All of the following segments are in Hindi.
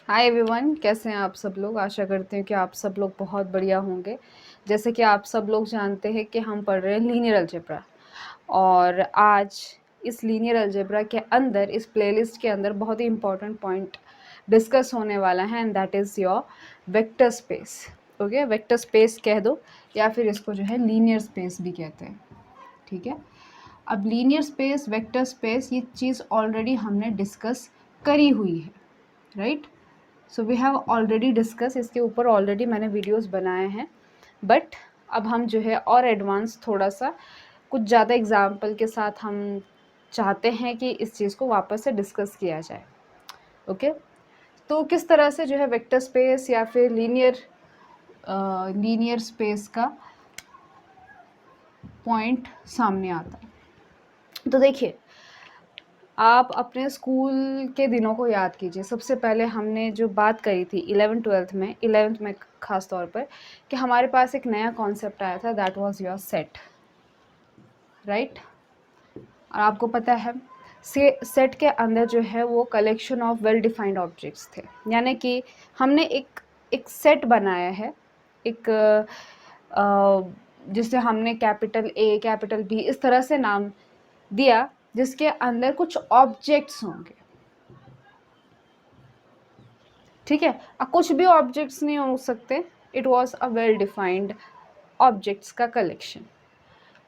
हाय एवरीवन, कैसे हैं आप सब लोग। आशा करते हैं कि आप सब लोग बहुत बढ़िया होंगे। जैसे कि आप सब लोग जानते हैं कि हम पढ़ रहे हैं लीनियर अलजेब्रा, और आज इस लीनियर अलजेब्रा के अंदर, इस प्लेलिस्ट के अंदर बहुत ही इंपॉर्टेंट पॉइंट डिस्कस होने वाला है, and that is your vector space. Okay, vector space कह दो या फिर इसको जो है लीनियर स्पेस भी कहते हैं। ठीक है, अब लीनियर स्पेस, वेक्टर स्पेस, ये चीज़ ऑलरेडी हमने डिस्कस करी हुई है, right. So we have already discuss, इसके ऊपर ऑलरेडी मैंने वीडियोस बनाए हैं, बट अब हम जो है और एडवांस थोड़ा सा कुछ ज़्यादा एग्जाम्पल के साथ हम चाहते हैं कि इस चीज़ को वापस से डिस्कस किया जाए। ओके, तो किस तरह से जो है वेक्टर स्पेस या फिर लीनियर स्पेस का पॉइंट सामने आता है। तो देखिए, आप अपने स्कूल के दिनों को याद कीजिए। सबसे पहले हमने जो बात करी थी 11th में ख़ास तौर पर, कि हमारे पास एक नया कॉन्सेप्ट आया था, that was your set, right. और आपको पता है सेट के अंदर जो है वो collection of well defined objects थे, यानी कि हमने एक सेट बनाया है, एक जिसे हमने कैपिटल ए कैपिटल बी इस तरह से नाम दिया, जिसके अंदर कुछ ऑब्जेक्ट्स होंगे। ठीक है, कुछ भी ऑब्जेक्ट्स नहीं हो सकते, it was a well defined objects का कलेक्शन।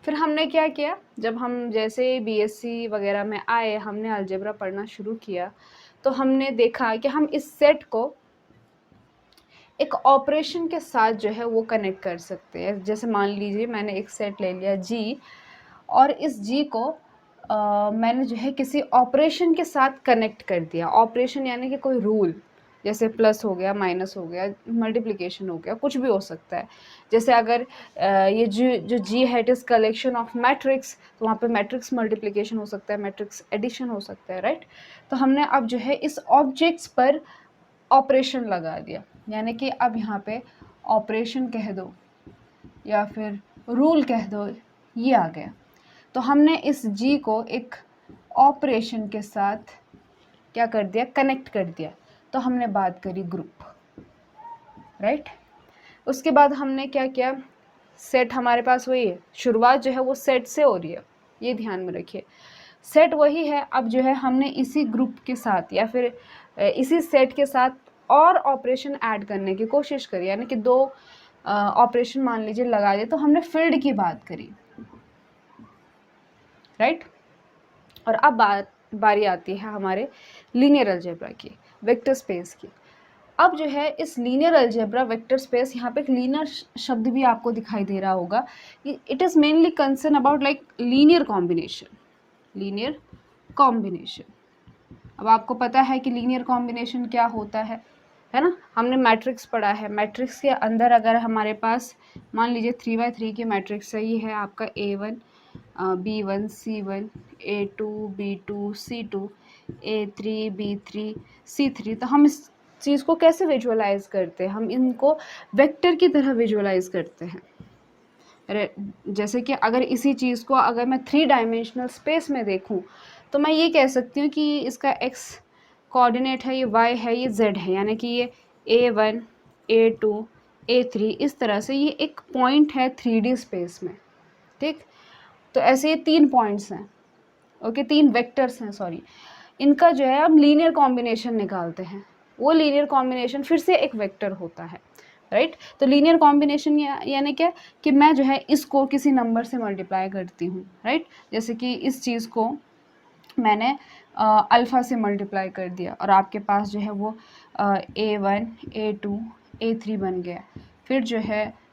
फिर हमने क्या किया, जब हम जैसे बीएससी वगैरह में आए, हमने अलजेब्रा पढ़ना शुरू किया, तो हमने देखा कि हम इस सेट को एक ऑपरेशन के साथ जो है वो कनेक्ट कर सकते हैं। जैसे मान लीजिए मैंने एक सेट ले लिया जी, और इस जी को मैंने जो है किसी ऑपरेशन के साथ कनेक्ट कर दिया। ऑपरेशन यानी कि कोई रूल, जैसे प्लस हो गया, माइनस हो गया, मल्टीप्लिकेशन हो गया, कुछ भी हो सकता है। जैसे अगर ये जो जी है it is collection of matrix, तो वहाँ पे मैट्रिक्स मल्टीप्लिकेशन हो सकता है, मैट्रिक्स एडिशन हो सकता है, राइट। तो हमने अब जो है इस ऑब्जेक्ट्स पर ऑपरेशन लगा दिया, यानी कि अब यहाँ पे ऑपरेशन कह दो या फिर रूल कह दो, ये आ गया। तो हमने इस जी को एक ऑपरेशन के साथ क्या कर दिया, कनेक्ट कर दिया। तो हमने बात करी ग्रुप, राइट। उसके बाद हमने क्या किया, सेट हमारे पास वही है, शुरुआत जो है वो सेट से हो रही है, ये ध्यान में रखिए। सेट वही है, अब जो है हमने इसी ग्रुप के साथ या फिर इसी सेट के साथ और ऑपरेशन ऐड करने की कोशिश करी, यानी कि दो ऑपरेशन मान लीजिए लगा दिए। तो हमने फील्ड की बात करी, राइट। और अब बारी आती है हमारे लीनियर अलजेब्रा की, वेक्टर स्पेस की। अब जो है इस लीनियर अलजेब्रा वेक्टर स्पेस, यहाँ पे एक लीनियर शब्द भी आपको दिखाई दे रहा होगा। It is mainly concern about like linear combination. अब आपको पता है कि लीनियर कॉम्बिनेशन क्या होता है ना। हमने मैट्रिक्स पढ़ा है, मैट्रिक्स के अंदर अगर हमारे पास मान लीजिए 3x3 की मैट्रिक्स है, ये है आपका A1 B1 C1 A2 B2 C2 A3 B3 C3। तो हम इस चीज़ को कैसे विजुअलाइज करते हैं, हम इनको वेक्टर की तरह विजुअलाइज करते हैं। जैसे कि अगर इसी चीज़ को अगर मैं 3 डायमेंशनल स्पेस में देखूं, तो मैं ये कह सकती हूँ कि इसका x कोऑर्डिनेट है, ये y है, ये z है, यानी कि ये A1 A2 A3, इस तरह से ये एक पॉइंट है 3D स्पेस में। ठीक, तो ऐसे ये 3 पॉइंट्स हैं, ओके, 3 वेक्टर्स हैं, सॉरी। इनका जो है हम लीनियर कॉम्बिनेशन निकालते हैं, वो लीनियर कॉम्बिनेशन फिर से एक वेक्टर होता है, राइट। तो लीनियर कॉम्बिनेशन यानी क्या, कि मैं जो है इसको किसी नंबर से मल्टीप्लाई करती हूँ, राइट। जैसे कि इस चीज़ को मैंने अल्फ़ा से मल्टीप्लाई कर दिया, और आपके पास जो है वो A1 A2 A3 बन गया। फिर जो है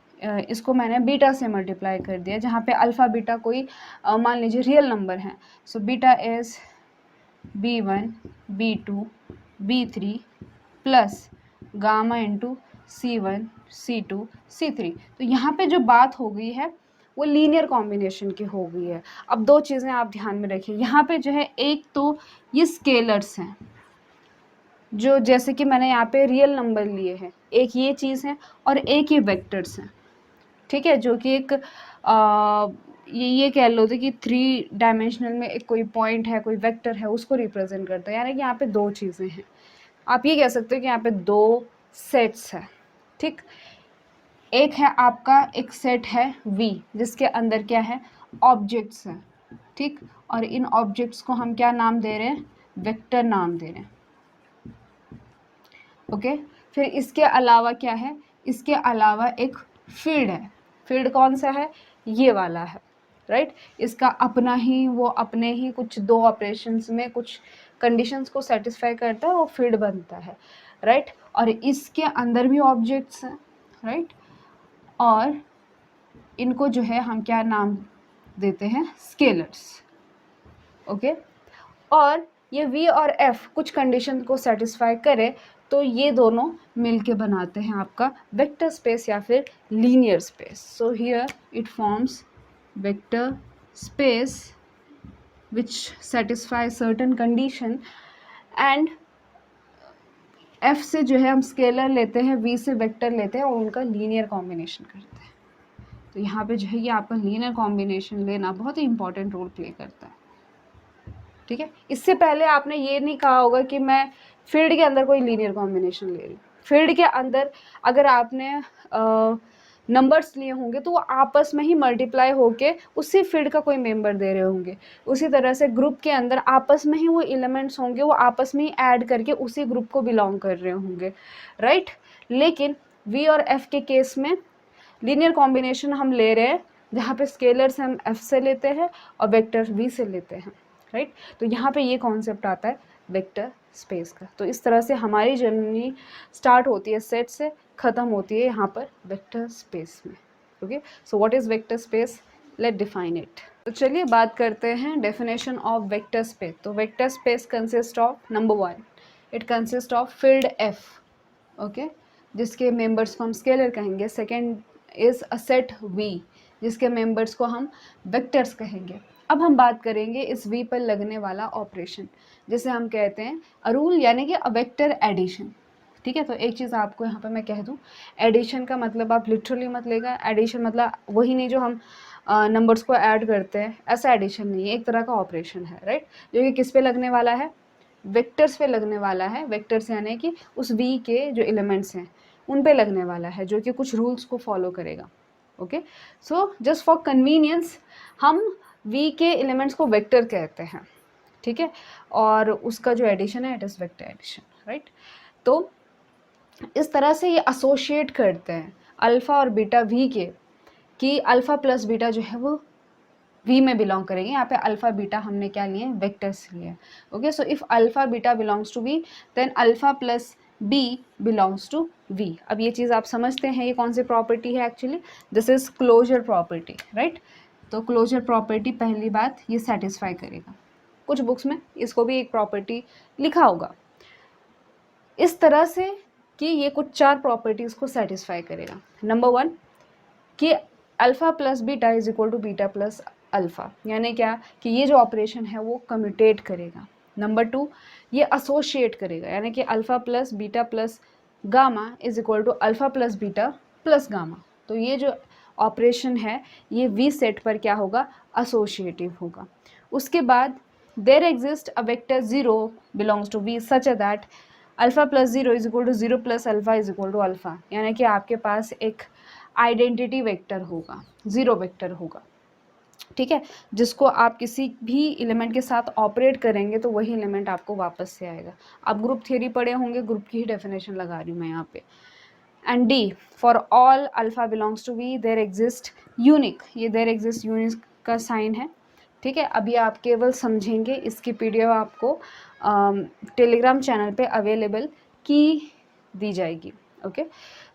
इसको मैंने बीटा से मल्टीप्लाई कर दिया, जहाँ पे अल्फ़ा बीटा कोई मान लीजिए रियल नंबर है। So beta is B1 B2 B3 plus gamma into C1 C2 C3। तो यहाँ पे जो बात हो गई है वो लीनियर कॉम्बिनेशन की हो गई है। अब दो चीज़ें आप ध्यान में रखिए, यहाँ पे जो है एक तो ये स्केलर्स हैं, जो जैसे कि मैंने यहाँ पे रियल नंबर लिए हैं, एक ये चीज़ है और एक ये वेक्टर्स हैं, ठीक है, जो कि एक ये कह लो तो कि 3 डायमेंशनल में एक कोई पॉइंट है, कोई वेक्टर है, उसको रिप्रेजेंट करता है, यानी कि यहाँ पे दो चीज़ें हैं। आप ये कह सकते हो कि यहाँ पे दो सेट्स है, ठीक। एक है आपका एक सेट है V जिसके अंदर क्या है, ऑब्जेक्ट्स हैं, ठीक। और इन ऑब्जेक्ट्स को हम क्या नाम दे रहे हैं, वेक्टर नाम दे रहे हैं, ओके। फिर इसके अलावा क्या है, इसके अलावा एक फील्ड है। फील्ड कौन सा है, ये वाला है, राइट। इसका अपना ही, वो अपने ही कुछ दो ऑपरेशंस में कुछ कंडीशंस को सेटिस्फाई करता है, वो फील्ड बनता है, राइट। और इसके अंदर भी ऑब्जेक्ट्स हैं, राइट। और इनको जो है हम क्या नाम देते हैं, स्केलर्स, ओके। और ये V और F कुछ कंडीशन को सेटिस्फाई करे तो ये दोनों मिलके बनाते हैं आपका वेक्टर स्पेस या फिर linear space. So here it forms vector space which satisfy certain condition and F से जो है हम स्केलर लेते हैं, V से वेक्टर लेते हैं और उनका लीनियर कॉम्बिनेशन करते हैं। तो यहाँ पे जो है ये आपका लीनियर कॉम्बिनेशन लेना बहुत ही इंपॉर्टेंट रोल प्ले करता है, ठीक है। इससे पहले आपने ये नहीं कहा होगा कि मैं फील्ड के अंदर कोई लीनियर कॉम्बिनेशन ले रही हूँ। फील्ड के अंदर अगर आपने नंबर्स लिए होंगे तो वो आपस में ही मल्टीप्लाई होके उसी फील्ड का कोई मेंबर दे रहे होंगे। उसी तरह से ग्रुप के अंदर आपस में ही वो एलिमेंट्स होंगे, वो आपस में ही ऐड करके उसी ग्रुप को बिलोंग कर रहे होंगे, राइट। लेकिन V और F के केस में लीनियर कॉम्बिनेशन हम ले रहे हैं जहाँ पे स्केलर्स हम F से लेते हैं और वेक्टर V से लेते हैं, राइट। तो यहाँ पे ये कॉन्सेप्ट आता है वेक्टर स्पेस का। तो इस तरह से हमारी जर्नी स्टार्ट होती है सेट से, ख़त्म होती है यहाँ पर वेक्टर स्पेस में, okay. So what is vector space, let define it. तो चलिए बात करते हैं डेफिनेशन ऑफ वेक्टर स्पेस। तो vector space consist of, number 1, it consist of field F, okay, जिसके मेंबर्स को हम स्केलर कहेंगे। Second is a set V जिसके मेंबर्स को हम वेक्टर्स कहेंगे। अब हम बात करेंगे इस V पर लगने वाला ऑपरेशन जिसे हम कहते हैं अ रूल, यानी कि अ वेक्टर एडिशन, ठीक है। तो एक चीज़ आपको यहाँ पर मैं कह दूँ, एडिशन का मतलब आप लिटरली मत लेगा। एडिशन मतलब वही नहीं जो हम नंबर्स को ऐड करते हैं, ऐसा एडिशन नहीं है, एक तरह का ऑपरेशन है, राइट। जो कि किस पे लगने वाला है, वेक्टर्स पे लगने वाला है। वेक्टर्स यानी कि उस V के जो एलिमेंट्स हैं उन पे लगने वाला है, जो कि कुछ रूल्स को फॉलो करेगा, okay. So just for convenience हम V के एलिमेंट्स को वेक्टर कहते हैं, ठीक है। और उसका जो एडिशन है it is vector addition, right. तो इस तरह से ये एसोशिएट करते हैं अल्फ़ा और बीटा V के, कि अल्फ़ा प्लस बीटा जो है वो V में बिलोंग करेंगे। यहाँ पे अल्फ़ा बीटा हमने क्या लिए, वेक्टर्स लिए, okay. So if alpha beta belongs to V then alpha plus B belongs to V। अब ये चीज़ आप समझते हैं ये कौन सी प्रॉपर्टी है, actually this is closure property, right. तो क्लोजर प्रॉपर्टी पहली बात ये सेटिस्फाई करेगा। कुछ बुक्स में इसको भी एक प्रॉपर्टी लिखा होगा इस तरह से कि ये कुछ 4 प्रॉपर्टीज़ को सेटिस्फाई करेगा। नंबर 1 कि alpha plus beta is equal to beta plus alpha, यानी क्या कि ये जो ऑपरेशन है वो कम्यूटेट करेगा। नंबर 2 ये एसोशिएट करेगा, यानी कि alpha plus beta plus gamma is equal to alpha plus beta plus gamma. तो ये जो ऑपरेशन है ये V सेट पर क्या होगा, एसोशिएटिव होगा। उसके बाद there exist a vector 0 belongs to V such that alpha plus 0 is equal to 0 plus alpha is equal to alpha, यानी कि आपके पास एक आइडेंटिटी वेक्टर होगा, 0 वेक्टर होगा, ठीक है, जिसको आप किसी भी एलिमेंट के साथ ऑपरेट करेंगे तो वही एलिमेंट आपको वापस से आएगा। आप ग्रुप थ्योरी पढ़े होंगे, ग्रुप की ही डेफिनेशन लगा रही हूँ मैं यहाँ पे। And D for all alpha belongs to V there exist unique, ये देयर एग्जिस्ट यूनिक का साइन है, ठीक है। अभी आप केवल समझेंगे, इसकी PDF आपको टेलीग्राम चैनल पे अवेलेबल की दी जाएगी, ओके।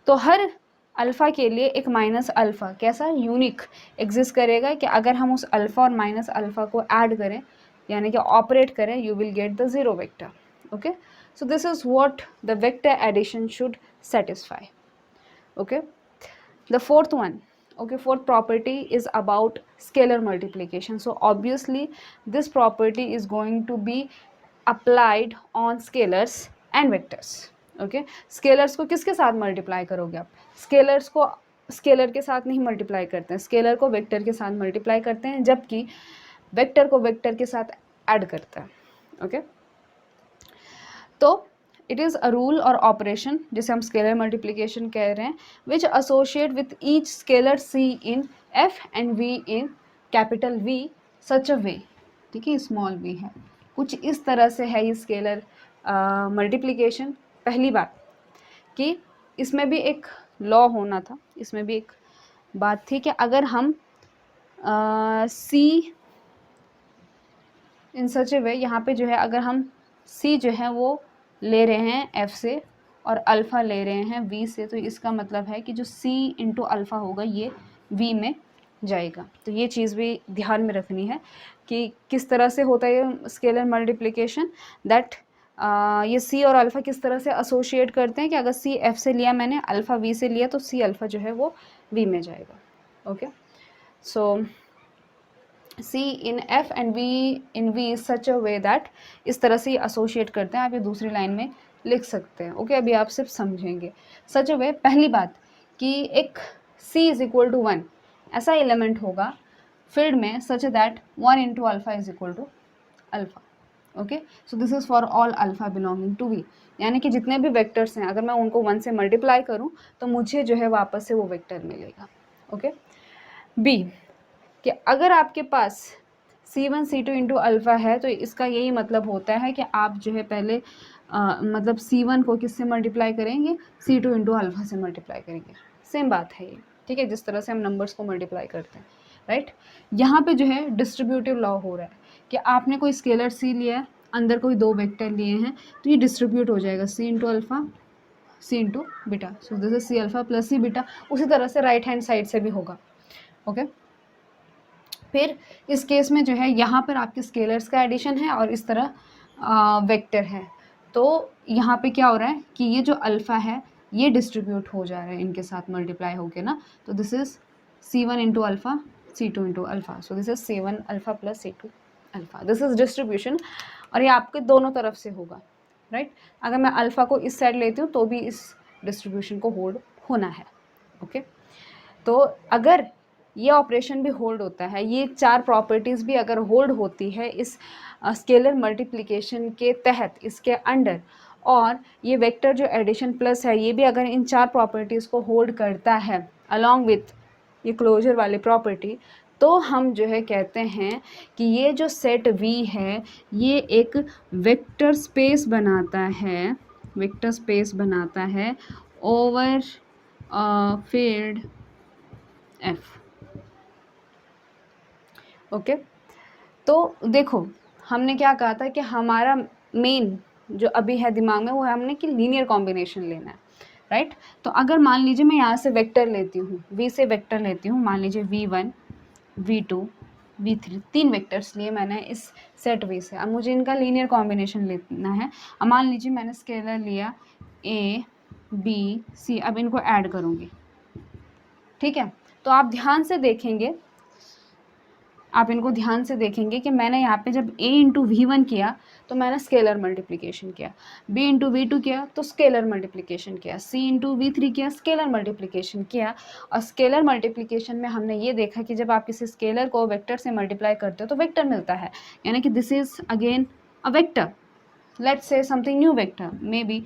तो हर अल्फ़ा के लिए एक माइनस अल्फ़ा कैसा यूनिक एग्जिस्ट करेगा कि अगर हम उस अल्फ़ा और माइनस अल्फ़ा को ऐड करें यानी कि ऑपरेट करें, you will get the 0 vector, okay. So this is what the vector addition should satisfy, okay. The fourth one, okay, fourth property is about scalar multiplication. So obviously this property is going to be applied on scalars and vectors, okay. Scalars को किसके साथ मल्टीप्लाई करोगे आप, स्केलर्स को स्केलर के साथ नहीं मल्टीप्लाई करते हैं, स्केलर को वेक्टर के साथ मल्टीप्लाई करते हैं, जबकि वेक्टर को वेक्टर के साथ ऐड करता है, ओके। तो इट इज़ अ रूल और ऑपरेशन जिसे हम स्केलर मल्टीप्लिकेशन कह रहे हैं, which associate with each scalar c in F and we in capital V such a way, ठीक है, स्मॉल वी है, कुछ इस तरह से है ये स्केलर मल्टीप्लिकेशन। पहली बात कि इसमें भी एक लॉ होना था, इसमें भी एक बात थी कि अगर हम सी इन सच ए वे, यहाँ पे जो है अगर हम सी जो है वो ले रहे हैं एफ से और अल्फ़ा ले रहे हैं वी से, तो इसका मतलब है कि जो सी इंटू अल्फ़ा होगा ये वी में जाएगा। तो ये चीज़ भी ध्यान में रखनी है कि किस तरह से होता है ये स्केलर मल्टीप्लिकेशन, दैट ये सी और अल्फ़ा किस तरह से एसोशिएट करते हैं कि अगर सी एफ से लिया मैंने, अल्फ़ा वी से लिया, तो सी अल्फ़ा जो है वो वी में जाएगा। Okay, so C in F and we in V such a way that, इस तरह से एसोशिएट करते हैं। आप ये दूसरी लाइन में लिख सकते हैं। ओके, अभी आप सिर्फ समझेंगे सच अ वे। पहली बात कि एक सी इज इक्वल टू 1 ऐसा एलिमेंट होगा फील्ड में such that 1 into alpha is equal to alpha. Okay, so this is for all alpha belonging to V, यानी कि जितने भी वेक्टर्स हैं अगर मैं उनको 1 से मल्टीप्लाई करूँ तो मुझे जो है वापस से वो वेक्टर मिलेगा। ओके, बी कि अगर आपके पास C1 C2 इंटू अल्फ़ा है तो इसका यही मतलब होता है कि आप जो है पहले मतलब C1 को किससे मल्टीप्लाई करेंगे, C2 इंटू अल्फ़ा से मल्टीप्लाई करेंगे। सेम बात है ये, ठीक है, जिस तरह से हम नंबर्स को मल्टीप्लाई करते हैं, राइट। यहाँ पे जो है डिस्ट्रीब्यूटिव लॉ हो रहा है कि आपने कोई स्केलर C लिया है, अंदर कोई दो वेक्टर लिए हैं, तो ये डिस्ट्रीब्यूट हो जाएगा C into alpha C into beta. So this is C alpha plus C beta. उसी तरह से राइट हैंड साइड से भी होगा। ओके, फिर इस केस में जो है यहाँ पर आपके स्केलर्स का एडिशन है और इस तरह वेक्टर है, तो यहाँ पे क्या हो रहा है कि ये जो अल्फ़ा है ये डिस्ट्रीब्यूट हो जा रहा है इनके साथ मल्टीप्लाई होके ना, तो this is C1 into alpha C2 into alpha. So this is C1 alpha plus C2 alpha, this is distribution, और ये आपके दोनों तरफ से होगा, राइट। अगर मैं अल्फ़ा को इस साइड लेती हूँ तो भी इस डिस्ट्रीब्यूशन को होल्ड होना है। ओके, तो अगर ये ऑपरेशन भी होल्ड होता है, ये चार प्रॉपर्टीज़ भी अगर होल्ड होती है इस स्केलर मल्टीप्लिकेशन के तहत, इसके अंडर, और ये वेक्टर जो एडिशन प्लस है ये भी अगर इन चार प्रॉपर्टीज़ को होल्ड करता है अलॉन्ग विथ ये क्लोजर वाली प्रॉपर्टी, तो हम जो है कहते हैं कि ये जो सेट V है ये एक वेक्टर स्पेस बनाता है, वेक्टर स्पेस बनाता है ओवर फील्ड F। ओके, तो देखो हमने क्या कहा था कि हमारा मेन जो अभी है दिमाग में वो है हमने कि लीनियर कॉम्बिनेशन लेना है, राइट। तो अगर मान लीजिए मैं यहाँ से वेक्टर लेती हूँ, V से वेक्टर लेती हूँ, मान लीजिए V1 V2 V3, 3 वेक्टर्स लिए मैंने इस सेट V से। अब मुझे इनका लीनियर कॉम्बिनेशन लेना है। अब मान लीजिए मैंने स्केलर लिया A B C, अब इनको ऐड करूँगी, ठीक है। तो आप ध्यान से देखेंगे, आप इनको ध्यान से देखेंगे कि मैंने यहाँ पे जब A इंटू V1 किया तो मैंने स्केलर मल्टीप्लिकेशन किया, B इंटू V2 किया तो स्केलर मल्टीप्लिकेशन किया, C इंटू V3 किया, स्केलर मल्टीप्लिकेशन किया। और स्केलर मल्टीप्लिकेशन में हमने ये देखा कि जब आप किसी स्केलर को वेक्टर से मल्टीप्लाई करते हो तो वेक्टर मिलता है, यानी कि this is again a vector, let's say something new vector, may be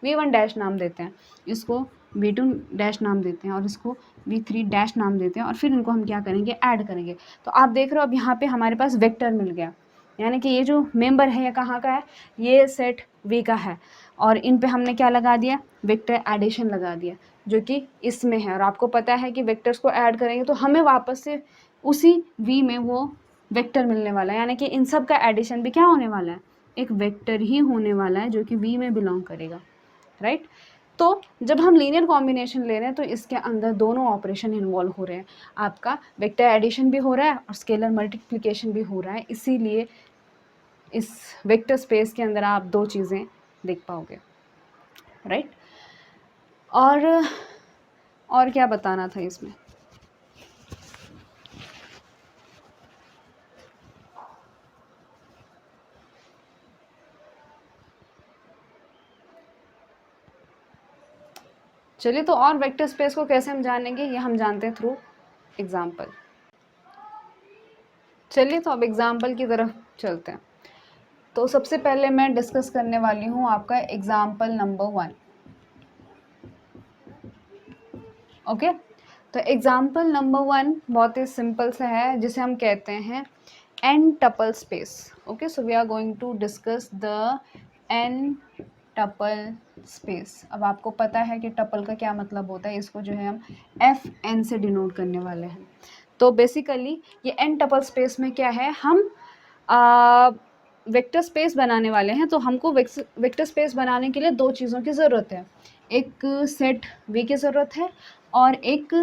V1 dash नाम देते हैं, इसको V2 डैश नाम देते हैं और इसको V3 डैश नाम देते हैं, और फिर इनको हम क्या करेंगे, ऐड करेंगे। तो आप देख रहे हो अब यहाँ पे हमारे पास वेक्टर मिल गया, यानी कि ये जो मेंबर है ये कहाँ का है, ये सेट V का है, और इन पे हमने क्या लगा दिया, वेक्टर एडिशन लगा दिया जो कि इसमें है। और आपको पता है कि वेक्टर्स को ऐड करेंगे तो हमें वापस से उसी V में वो वेक्टर मिलने वाला है, यानी कि इन सब का एडिशन भी क्या होने वाला है, एक वेक्टर ही होने वाला है जो कि V में बिलोंग करेगा, राइट। तो जब हम लीनियर कॉम्बिनेशन ले रहे हैं तो इसके अंदर दोनों ऑपरेशन इन्वॉल्व हो रहे हैं, आपका वेक्टर एडिशन भी हो रहा है और स्केलर मल्टीप्लिकेशन भी हो रहा है, इसीलिए इस वेक्टर स्पेस के अंदर आप दो चीज़ें देख पाओगे, राइट। और क्या बताना था इसमें, चलिए। तो और वेक्टर स्पेस को कैसे हम जानेंगे, ये हम जानते हैं थ्रू एग्जाम्पल। चलिए तो अब एग्जाम्पल की तरफ चलते हैं। तो सबसे पहले मैं डिस्कस करने वाली हूँ आपका एग्जाम्पल नंबर 1। ओके, तो एग्जाम्पल नंबर 1 बहुत ही सिंपल सा है, जिसे हम कहते हैं n tuple space. Okay, so we are going to discuss the n tuple space. अब आपको पता है कि टपल का क्या मतलब होता है, इसको जो है हम एफ एन से डिनोट करने वाले हैं। तो बेसिकली ये एन टपल स्पेस में क्या है, हम वेक्टर स्पेस बनाने वाले हैं। तो हमको वेक्टर स्पेस बनाने के लिए दो चीज़ों की ज़रूरत है, एक सेट वी की ज़रूरत है और एक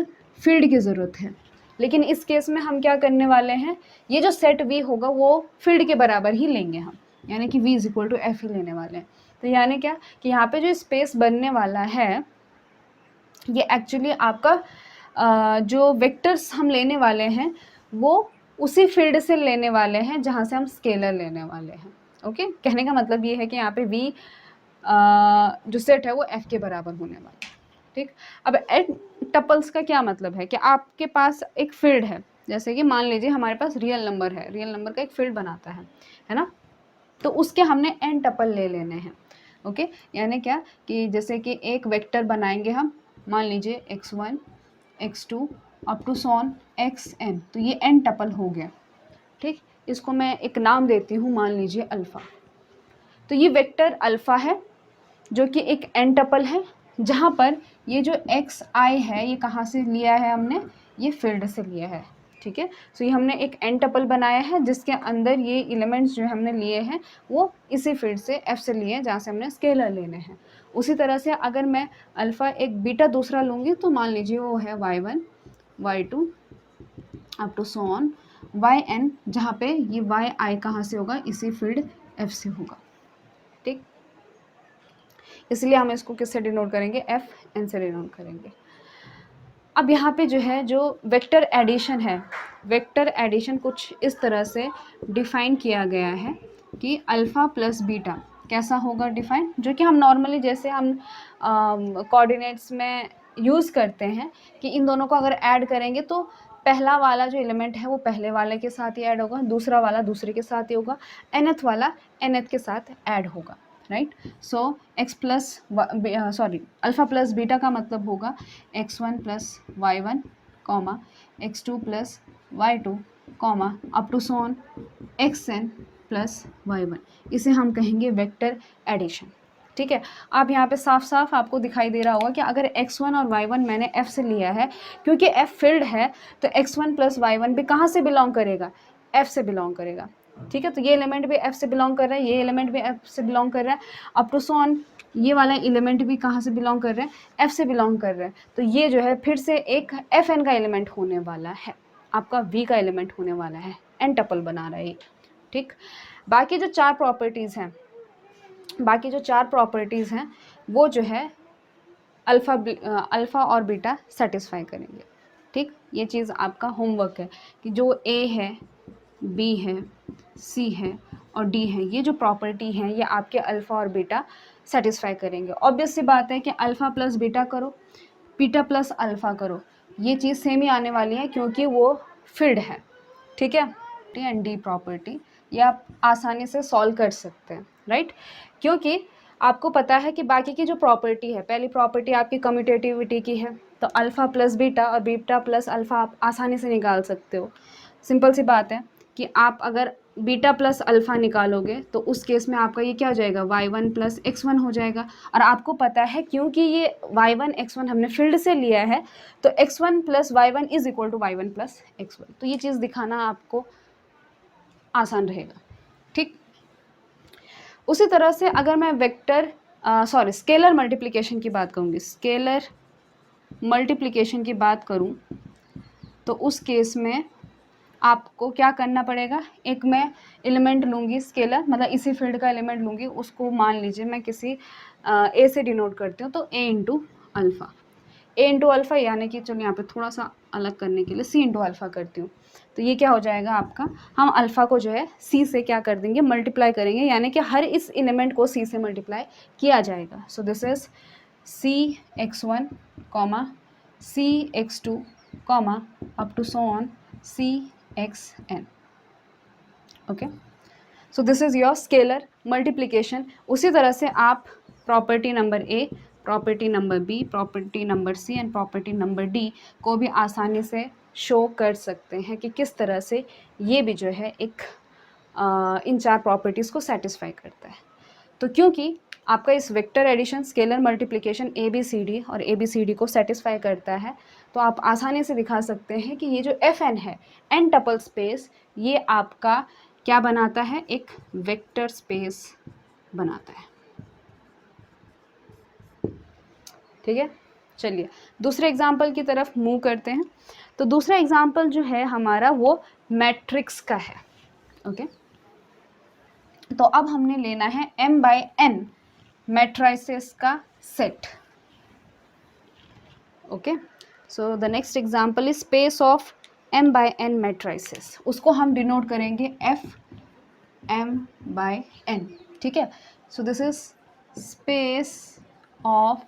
फील्ड की ज़रूरत है। लेकिन इस केस में हम क्या करने वाले हैं, ये जो सेट वी होगा वो फील्ड के बराबर ही लेंगे हम, यानी कि v is equal to F ही लेने वाले हैं। तो यानी क्या कि यहाँ पे जो स्पेस बनने वाला है ये एक्चुअली आपका जो वेक्टर्स हम लेने वाले हैं वो उसी फील्ड से लेने वाले हैं जहाँ से हम स्केलर लेने वाले हैं। ओके, कहने का मतलब ये है कि यहाँ पे v जो सेट है वो f के बराबर होने वाला है। ठीक, अब एन टपल्स का क्या मतलब है कि आपके पास एक फील्ड है, जैसे कि मान लीजिए हमारे पास रियल नंबर है, रियल नंबर का एक फील्ड बनाता है ना, तो उसके हमने एन टपल ले लेने हैं। ओके, यानी क्या कि जैसे कि एक वेक्टर बनाएंगे हम, मान लीजिए x1 x2 up to sworn xn, तो ये एन टपल हो गया। ठीक, इसको मैं एक नाम देती हूँ, मान लीजिए अल्फ़ा। तो ये वेक्टर अल्फ़ा है जो कि एक एन टपल है, जहाँ पर ये जो xi है ये कहाँ से लिया है हमने, ये फील्ड से लिया है। ठीक है, सो ये हमने एक एन टपल बनाया है जिसके अंदर ये एलिमेंट्स जो हमने लिए हैं वो इसी फील्ड से f से लिए हैं जहाँ से हमने स्केलर लेने हैं। उसी तरह से अगर मैं अल्फ़ा एक बीटा दूसरा लूँगी तो मान लीजिए वो है y1 y2 up to so on yn, जहाँ पे ये yi कहाँ से होगा, इसी फील्ड f से होगा। ठीक, इसलिए हम इसको किससे डिनोट करेंगे, एफ एन से डिनोट करेंगे। अब यहाँ पे जो है जो वेक्टर एडिशन है, वेक्टर एडिशन कुछ इस तरह से डिफ़ाइन किया गया है कि अल्फ़ा प्लस बीटा कैसा होगा डिफ़ाइन, जो कि हम नॉर्मली जैसे हम कोऑर्डिनेट्स में यूज़ करते हैं कि इन दोनों को अगर ऐड करेंगे तो पहला वाला जो एलिमेंट है वो पहले वाले के साथ ही ऐड होगा, दूसरा वाला दूसरे के साथ ही होगा, nth वाला nth के साथ ऐड होगा। Right, so x plus sorry alpha plus beta का मतलब होगा x1 plus y1 comma x2 plus y2 comma up to सोन xn प्लस y1, इसे हम कहेंगे वेक्टर एडिशन। ठीक है, अब यहाँ पे साफ साफ आपको दिखाई दे रहा होगा कि अगर x1 और y1 मैंने f से लिया है, क्योंकि f फील्ड है तो x1 प्लस y1 भी कहाँ से बिलोंग करेगा, f से बिलोंग करेगा। ठीक है, तो ये एलिमेंट भी f से बिलोंग कर रहा है, ये एलिमेंट भी f से बिलोंग कर रहा है, अप टू सो ऑन ये वाला एलिमेंट भी कहाँ से बिलोंग कर रहे हैं, f से बिलोंग कर रहे हैं। तो ये जो है फिर से एक fn का एलिमेंट होने वाला है, आपका v का एलिमेंट होने वाला है, एन टपल बना रहा है। ठीक, बाकी जो चार प्रॉपर्टीज़ हैं वो जो है अल्फ़ा और बीटा सेटिस्फाई करेंगे। ठीक, ये चीज़ आपका होमवर्क है कि जो a है, b है, c है और d है, ये जो प्रॉपर्टी हैं ये आपके अल्फ़ा और बीटा सेटिस्फाई करेंगे। ऑब्वियस सी बात है कि अल्फ़ा प्लस बीटा करो, बीटा प्लस अल्फ़ा करो, ये चीज़ सेम ही आने वाली है क्योंकि वो फील्ड है। ठीक है, टी एंड डी प्रॉपर्टी ये आप आसानी से सॉल्व कर सकते हैं। राइट, क्योंकि आपको पता है कि बाकी की जो प्रॉपर्टी है, पहली प्रॉपर्टी आपकी कम्यूटेटिविटी की है, तो अल्फ़ा प्लस बीटा और बीटा प्लस अल्फ़ा आप आसानी से निकाल सकते हो। सिंपल सी बात है कि आप अगर बीटा प्लस अल्फ़ा निकालोगे तो उस केस में आपका ये क्या हो जाएगा, y1 प्लस x1 हो जाएगा। और आपको पता है क्योंकि ये y1 x1 हमने फील्ड से लिया है तो x1 plus y1 is equal to y1 plus x1, तो ये चीज़ दिखाना आपको आसान रहेगा। ठीक, उसी तरह से अगर मैं वेक्टर स्केलर मल्टीप्लिकेशन की बात करूँगी, स्केलर मल्टीप्लिकेशन की बात करूँ तो उस केस में आपको क्या करना पड़ेगा, एक मैं एलिमेंट लूँगी स्केलर, मतलब इसी फील्ड का एलिमेंट लूँगी, उसको मान लीजिए मैं किसी ए से डिनोट करती हूँ, तो a इंटू अल्फ़ा, यानी कि चलो यहाँ पे थोड़ा सा अलग करने के लिए c इंटू अल्फ़ा करती हूँ, तो ये क्या हो जाएगा आपका, हम अल्फ़ा को जो है c से क्या कर देंगे, मल्टीप्लाई करेंगे, यानी कि हर इस एलिमेंट को c से मल्टीप्लाई किया जाएगा। So this is cx1 comma cx2 comma up to so on cxn। Okay, so this is your scalar multiplication. उसी तरह से आप property number A, property number B, property number C and property number D को भी आसानी से शो कर सकते हैं कि किस तरह से ये भी जो है एक इन 4 प्रॉपर्टीज़ को सेटिस्फाई करता है। तो क्योंकि आपका इस vector addition, scalar multiplication A B C D और ए बी सी डी को सेटिस्फाई करता है, तो आप आसानी से दिखा सकते हैं कि ये जो एफ एन है, एन टपल स्पेस, ये आपका क्या बनाता है, एक वेक्टर स्पेस बनाता है। ठीक है, चलिए दूसरे एग्जाम्पल की तरफ मूव करते हैं। तो दूसरा एग्जाम्पल जो है हमारा वो मैट्रिक्स का है। ओके, तो अब हमने लेना है m बाय n मैट्रिसेस का सेट। Okay, so the next example is space of m by n matrices, उसको हम डिनोट करेंगे f m बाय n। ठीक है, so this is space of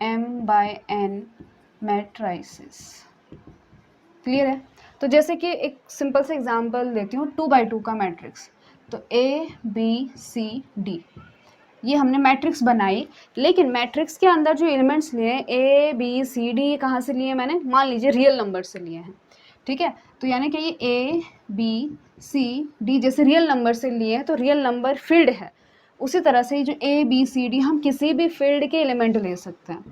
m by n matrices. Clear है? तो जैसे कि एक सिंपल से एग्जांपल देती हूँ, 2 बाई 2 का मैट्रिक्स। तो ए बी सी डी ये हमने मैट्रिक्स बनाई, लेकिन मैट्रिक्स के अंदर जो एलिमेंट्स लिए ए बी सी डी कहाँ से लिए मैंने, मान लीजिए रियल नंबर से लिए हैं। ठीक है, तो यानी कि ये ए बी सी डी जैसे रियल नंबर से लिए हैं, तो रियल नंबर फील्ड है। उसी तरह से जो ए बी सी डी हम किसी भी फील्ड के एलिमेंट ले सकते हैं।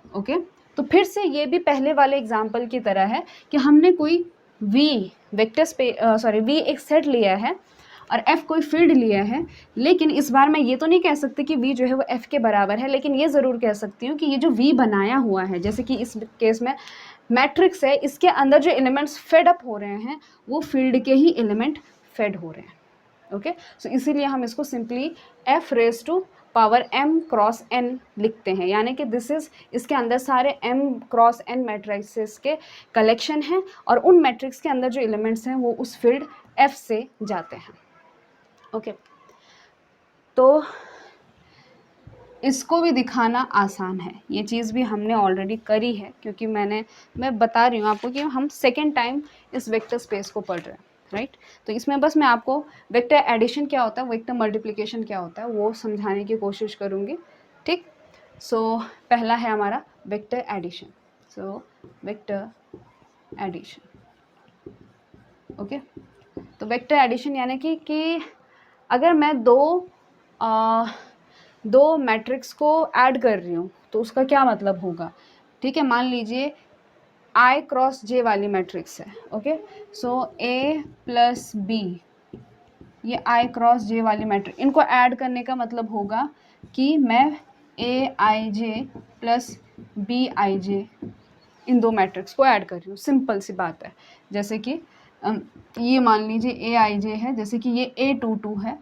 ओके, तो फिर से ये भी पहले वाले एग्जाम्पल की तरह है कि हमने कोई वी वेक्टर वी एक सेट लिया है और f कोई फील्ड लिया है, लेकिन इस बार मैं ये तो नहीं कह सकती कि v जो है वो f के बराबर है, लेकिन ये ज़रूर कह सकती हूँ कि ये जो v बनाया हुआ है, जैसे कि इस केस में मैट्रिक्स है, इसके अंदर जो एलिमेंट्स फेड अप हो रहे हैं वो फील्ड के ही एलिमेंट फेड हो रहे हैं। ओके, सो इसीलिए हम इसको simply f raise to power m cross n लिखते हैं, यानी कि दिस इज, इसके अंदर सारे m क्रॉस n मैट्रिक्सेस के कलेक्शन हैं और उन मैट्रिक्स के अंदर जो एलिमेंट्स हैं वो उस फील्ड f से जाते हैं। ओके, तो इसको भी दिखाना आसान है, ये चीज़ भी हमने ऑलरेडी करी है, क्योंकि मैं बता रही हूँ आपको कि हम सेकेंड टाइम इस वेक्टर स्पेस को पढ़ रहे हैं, राइट। तो इसमें बस मैं आपको वेक्टर एडिशन क्या होता है, वेक्टर मल्टीप्लिकेशन क्या होता है, वो समझाने की कोशिश करूँगी। ठीक, सो पहला है हमारा vector addition. So vector addition, okay. तो वेक्टर एडिशन यानी कि अगर मैं दो मैट्रिक्स को ऐड कर रही हूँ तो उसका क्या मतलब होगा। ठीक है, मान लीजिए i क्रॉस j वाली मैट्रिक्स है। Okay, so a plus b, ये i क्रॉस j वाली मैट्रिक्स, इनको ऐड करने का मतलब होगा कि मैं aij प्लस bij इन दो मैट्रिक्स को ऐड कर रही हूँ। सिंपल सी बात है, जैसे कि ये मान लीजिए aij है, जैसे कि ये a22 है।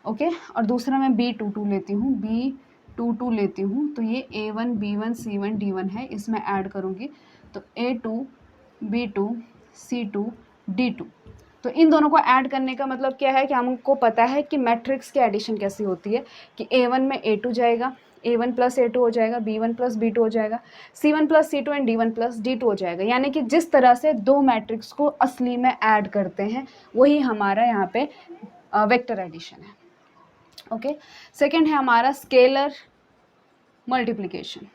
ओके, और दूसरा मैं b22 लेती हूँ, b22 लेती हूँ, तो ये a1 b1 c1 d1 है, इसमें ऐड करूँगी तो a2 b2 c2 d2। तो इन दोनों को ऐड करने का मतलब क्या है कि हमको पता है कि मैट्रिक्स की एडिशन कैसी होती है, कि a1 में a2 जाएगा, a1 प्लस a2 हो जाएगा, b1 प्लस b2 हो जाएगा, c1 plus c2 and d1 plus d2 हो जाएगा। यानी कि जिस तरह से दो मैट्रिक्स को असली में ऐड करते हैं वही हमारा यहाँ पे वेक्टर एडिशन है। ओके, सेकेंड है हमारा scalar multiplication.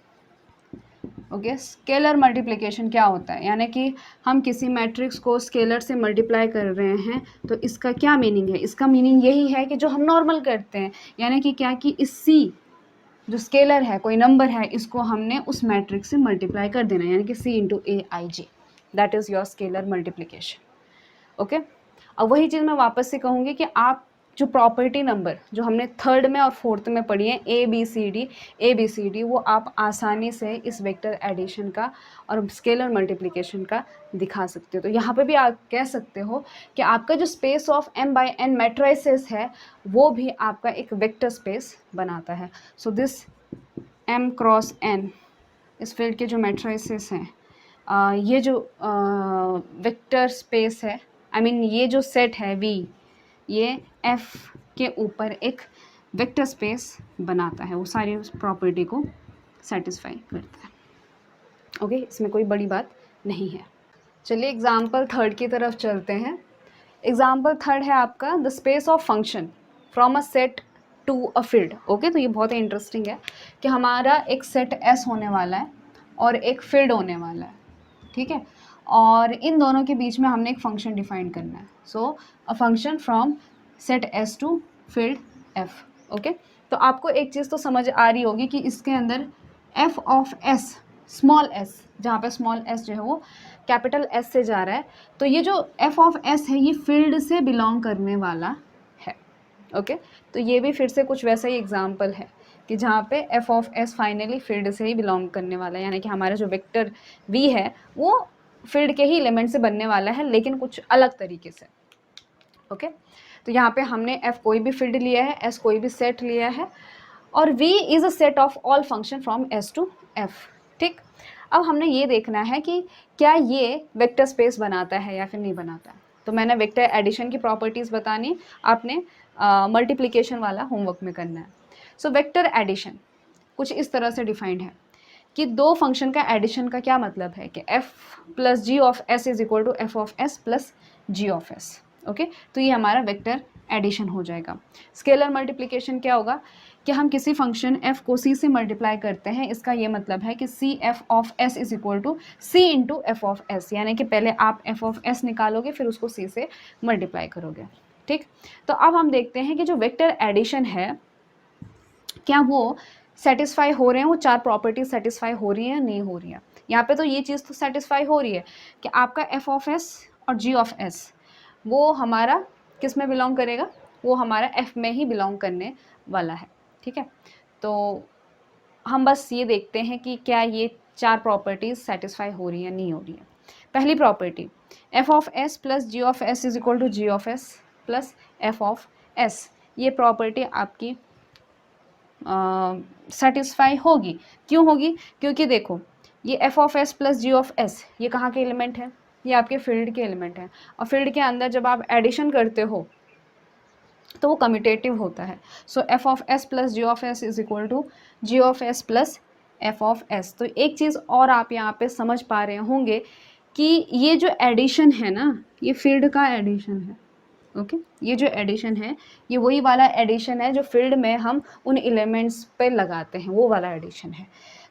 Okay, scalar multiplication क्या होता है, यानी कि हम किसी मैट्रिक्स को स्केलर से मल्टीप्लाई कर रहे हैं, तो इसका क्या मीनिंग है। इसका मीनिंग यही है कि जो हम नॉर्मल करते हैं, यानी कि क्या कि इस c जो स्केलर है, कोई नंबर है, इसको हमने उस मैट्रिक्स से मल्टीप्लाई कर देना, यानी कि c into A I J, that is your scalar multiplication. Okay, अब वही चीज़ मैं वापस से कहूँगी कि आप जो प्रॉपर्टी नंबर जो हमने थर्ड में और फोर्थ में पढ़ी है ए बी सी डी, वो आप आसानी से इस वेक्टर एडिशन का और स्केलर मल्टीप्लिकेशन का दिखा सकते हो। तो यहाँ पे भी आप कह सकते हो कि आपका जो space of m by n matrices है वो भी आपका एक वेक्टर स्पेस बनाता है। So this m cross n, इस फील्ड के जो मैट्रिसेस हैं, ये जो वेक्टर स्पेस है, आई मीन ये जो सेट है v, ये f के ऊपर एक वेक्टर स्पेस बनाता है, वो सारी उस प्रॉपर्टी को सेटिस्फाई करता है। ओके, इसमें कोई बड़ी बात नहीं है। चलिए एग्जाम्पल थर्ड की तरफ चलते हैं। एग्जाम्पल थर्ड है आपका the space of function from a set to a field. Okay, तो ये बहुत ही इंटरेस्टिंग है कि हमारा एक सेट एस होने वाला है और एक फील्ड होने वाला है, ठीक है, और इन दोनों के बीच में हमने एक फंक्शन डिफाइन करना है। So a function from set S to field F. Okay, तो आपको एक चीज़ तो समझ आ रही होगी कि इसके अंदर F of S, small S, जहाँ पे स्मॉल एस जो है वो कैपिटल एस से जा रहा है, तो ये जो एफ ऑफ एस है ये फील्ड से बिलोंग करने वाला है। ओके, तो ये भी फिर से कुछ वैसा ही एग्जाम्पल है कि जहाँ पे F of S finally field से ही बिलोंग करने वाला है, यानी कि हमारा जो वेक्टर वी है वो फील्ड के ही एलिमेंट से बनने वाला है, लेकिन कुछ अलग तरीके से। ओके, तो यहाँ पे हमने एफ कोई भी फील्ड लिया है, एस कोई भी सेट लिया है, और V is a set of all function from S to F। ठीक, अब हमने ये देखना है कि क्या ये वेक्टर स्पेस बनाता है या फिर नहीं बनाता है। तो मैंने वेक्टर एडिशन की प्रॉपर्टीज़ बतानी, आपने मल्टीप्लिकेशन वाला होमवर्क में करना है। सो वेक्टर एडिशन कुछ इस तरह से डिफाइंड है कि दो फंक्शन का एडिशन का क्या मतलब है कि f plus ji of S is equal to F of S plus ji of S. Okay, तो ये हमारा वेक्टर एडिशन हो जाएगा। स्केलर मल्टीप्लिकेशन क्या होगा कि हम किसी फंक्शन f को c से मल्टीप्लाई करते हैं, इसका ये मतलब है कि C F of s is equal to C into F of S, यानी कि पहले आप f ऑफ s निकालोगे फिर उसको c से मल्टीप्लाई करोगे। ठीक, तो अब हम देखते हैं कि जो वेक्टर एडिशन है क्या वो सेटिस्फाई हो रहे हैं, वो चार प्रॉपर्टीज सेटिस्फाई हो रही है नहीं हो रही है। यहाँ पे तो ये चीज़ तो सेटिस्फाई हो रही है कि आपका एफ ऑफ एस और जी ऑफ एस वो हमारा किस में बिलोंग करेगा, वो हमारा एफ में ही बिलोंग करने वाला है। ठीक है, तो हम बस ये देखते हैं कि क्या ये चार प्रॉपर्टीज सेटिस्फाई हो रही है नहीं हो रही है। पहली property F of S plus ji of S is equal to ji of S plus F of S, ये प्रॉपर्टी आपकी सेटिस्फाई होगी। क्यों होगी? क्योंकि देखो ये F of S plus ji of S ये कहाँ के एलिमेंट है, ये आपके फील्ड के एलिमेंट हैं, और फील्ड के अंदर जब आप एडिशन करते हो तो वो कम्यूटेटिव होता है। So f of S plus ji of S is equal to ji of S plus F of S. तो एक चीज़ और आप यहाँ पे समझ पा रहे होंगे कि ये जो एडिशन है ना, ये फील्ड का एडिशन है। ओके, ये जो एडिशन है ये वही वाला एडिशन है जो फील्ड में हम उन एलिमेंट्स पे लगाते हैं, वो वाला एडिशन है।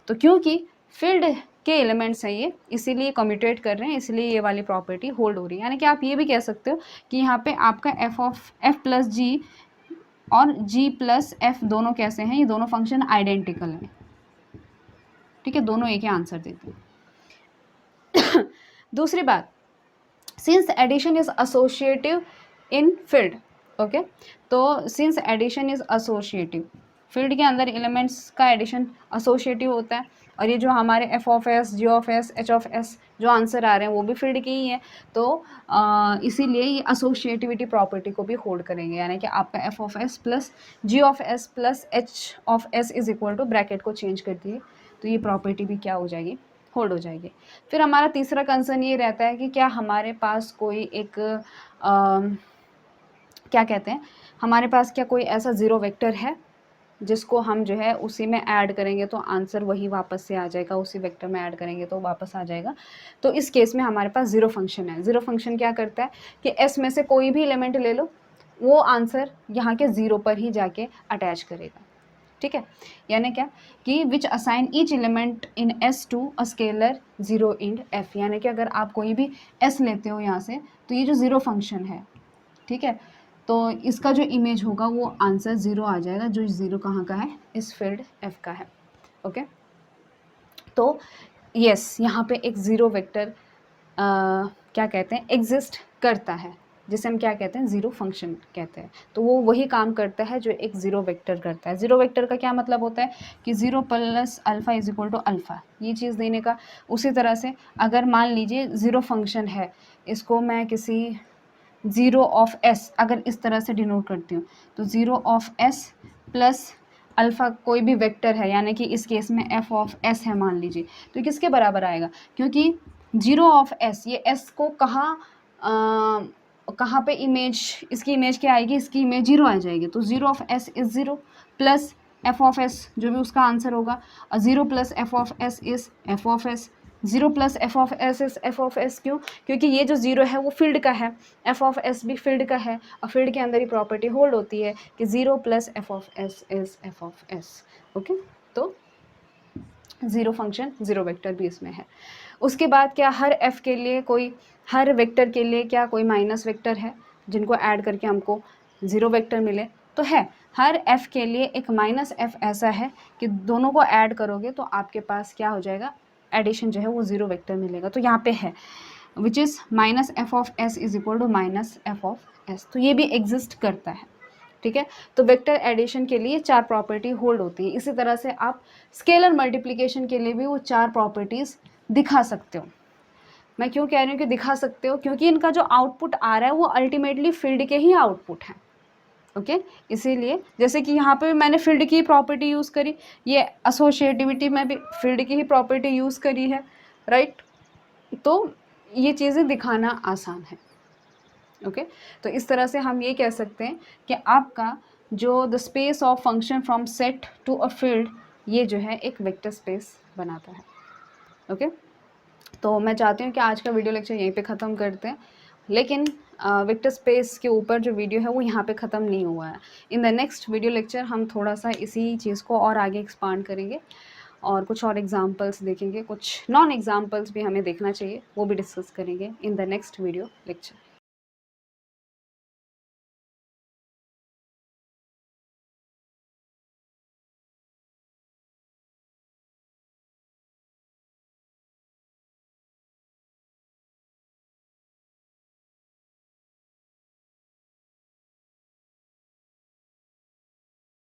तो क्योंकि फील्ड के एलिमेंट्स हैं ये, इसीलिए कम्यूटेट कर रहे हैं, इसलिए ये वाली प्रॉपर्टी होल्ड हो रही है। यानी कि आप ये भी कह सकते हो कि यहाँ पे आपका एफ ऑफ एफ प्लस जी और जी प्लस एफ दोनों कैसे हैं, ये दोनों फंक्शन आइडेंटिकल हैं। ठीक है, दोनों एक ही आंसर देते हैं। दूसरी बात, since addition is associative in field. Okay, तो since addition is associative, field के अंदर एलिमेंट्स का एडिशन एसोसिएटिव होता है, और ये जो हमारे F of S, G of S, H of S जो आंसर आ रहे हैं वो भी फील्ड के ही हैं, तो इसीलिए ये एसोसिएटिविटी प्रॉपर्टी को भी होल्ड करेंगे। यानी कि आपका F of S plus ji of S plus H of S is equal to, bracket को चेंज कर दिए तो ये प्रॉपर्टी भी क्या हो जाएगी, होल्ड हो जाएगी। फिर हमारा तीसरा कंसर्न ये रहता है कि क्या हमारे पास कोई एक क्या कहते हैं, हमारे पास क्या कोई ऐसा ज़ीरो वेक्टर है जिसको हम जो है उसी में ऐड करेंगे तो आंसर वही वापस से आ जाएगा, उसी वेक्टर में ऐड करेंगे तो वापस आ जाएगा। तो इस केस में हमारे पास ज़ीरो फंक्शन है। ज़ीरो फंक्शन क्या करता है कि एस में से कोई भी एलिमेंट ले लो, वो आंसर यहाँ के ज़ीरो पर ही जाके अटैच करेगा। ठीक है, यानी क्या कि which assign each element in S to a scalar zero in F, यानी कि अगर आप कोई भी एस लेते हो यहाँ से तो ये जो ज़ीरो फंक्शन है, ठीक है, तो इसका जो इमेज होगा वो आंसर ज़ीरो आ जाएगा, जो ज़ीरो कहाँ का है, इस फील्ड एफ का है। ओके, तो यस यहाँ पे एक ज़ीरो वेक्टर क्या कहते हैं एग्जिस्ट करता है, जिसे हम क्या कहते हैं, ज़ीरो फंक्शन कहते हैं। तो वो वही काम करता है जो एक ज़ीरो वेक्टर करता है। ज़ीरो वेक्टर का क्या मतलब होता है कि zero plus alpha is equal to alpha, ये चीज़ देने का। उसी तरह से अगर मान लीजिए ज़ीरो फंक्शन है, इसको मैं किसी ज़ीरो ऑफ एस अगर इस तरह से डिनोट करती हूँ, तो zero of S plus alpha कोई भी वेक्टर है, यानी कि इस केस में एफ ऑफ एस है मान लीजिए, तो किसके बराबर आएगा, क्योंकि ज़ीरो ऑफ एस, ये एस को कहाँ पे इमेज, इसकी इमेज क्या आएगी, इसकी इमेज ज़ीरो आ जाएगी। तो zero of S is zero plus F of S जो भी उसका आंसर होगा, और zero plus F of S is F of S, 0 plus F of S is F of S, क्यों? क्योंकि ये जो 0 है वो फील्ड का है, एफ ऑफ एस भी फील्ड का है, और फील्ड के अंदर ही प्रॉपर्टी होल्ड होती है कि 0 plus F of S is F of S. Okay, तो 0 फंक्शन 0 वेक्टर भी इसमें है। उसके बाद क्या हर एफ के लिए कोई, हर वेक्टर के लिए क्या कोई माइनस वेक्टर है जिनको ऐड करके हमको 0 वेक्टर मिले? तो है, हर एफ के लिए एक माइनस एफ ऐसा है कि दोनों को ऐड करोगे तो आपके पास क्या हो जाएगा, एडिशन जो है वो 0 वेक्टर मिलेगा। तो यहाँ पे है which is minus F of S is equal to minus F of S, तो ये भी एग्जिस्ट करता है। ठीक है, तो वेक्टर एडिशन के लिए 4 प्रॉपर्टी होल्ड होती है। इसी तरह से आप स्केलर मल्टीप्लिकेशन के लिए भी वो 4 प्रॉपर्टीज़ दिखा सकते हो। मैं क्यों कह रही हूँ कि दिखा सकते हो, क्योंकि इनका जो आउटपुट आ रहा है वो अल्टीमेटली फील्ड के ही आउटपुट है। ओके, इसीलिए जैसे कि यहाँ पे मैंने फील्ड की प्रॉपर्टी यूज़ करी, ये एसोसिएटिविटी में भी फील्ड की ही प्रॉपर्टी यूज़ करी है, राइट? तो ये चीज़ें दिखाना आसान है। ओके, तो इस तरह से हम ये कह सकते हैं कि आपका जो the space of function from set to a field, ये जो है एक वेक्टर स्पेस बनाता है। ओके, तो मैं चाहती हूँ कि आज का वीडियो लेक्चर यहीं पे ख़त्म करते हैं, लेकिन वेक्टर स्पेस के ऊपर जो वीडियो है वो यहाँ पे ख़त्म नहीं हुआ है। In the next video lecture हम थोड़ा सा इसी चीज़ को और आगे एक्सपांड करेंगे और कुछ और एग्जांपल्स देखेंगे, कुछ नॉन एग्जांपल्स भी हमें देखना चाहिए, वो भी डिस्कस करेंगे in the next video lecture.